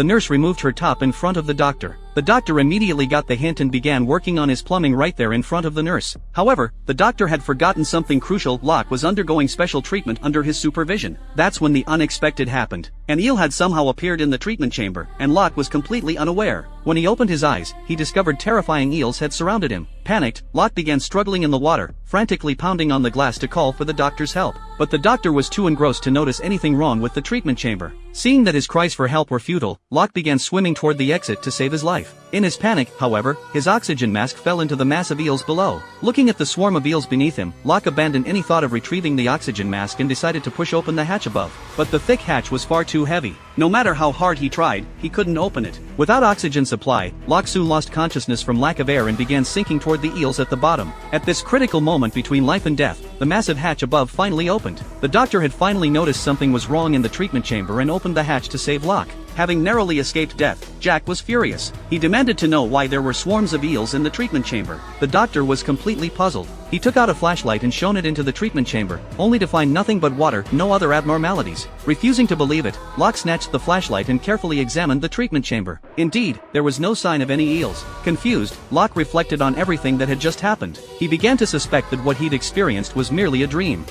the nurse removed her top in front of the doctor. The doctor immediately got the hint and began working on his plumbing right there in front of the nurse. However, the doctor had forgotten something crucial. Locke was undergoing special treatment under his supervision. That's when the unexpected happened. An eel had somehow appeared in the treatment chamber, and Locke was completely unaware. When he opened his eyes, he discovered terrifying eels had surrounded him. Panicked, Locke began struggling in the water, frantically pounding on the glass to call for the doctor's help. But the doctor was too engrossed to notice anything wrong with the treatment chamber. Seeing that his cries for help were futile, Locke began swimming toward the exit to save his life. In his panic, however, his oxygen mask fell into the mass of eels below. Looking at the swarm of eels beneath him, Locke abandoned any thought of retrieving the oxygen mask and decided to push open the hatch above. But the thick hatch was far too heavy. No matter how hard he tried, he couldn't open it. Without oxygen supply, Locke soon lost consciousness from lack of air and began sinking toward the eels at the bottom. At this critical moment between life and death, the massive hatch above finally opened. The doctor had finally noticed something was wrong in the treatment chamber and opened the hatch to save Locke. Having narrowly escaped death, Jack was furious. He demanded to know why there were swarms of eels in the treatment chamber. The doctor was completely puzzled. He took out a flashlight and shone it into the treatment chamber, only to find nothing but water, no other abnormalities. Refusing to believe it, Locke snatched the flashlight and carefully examined the treatment chamber. Indeed, there was no sign of any eels. Confused, Locke reflected on everything that had just happened. He began to suspect that what he'd experienced was merely a dream.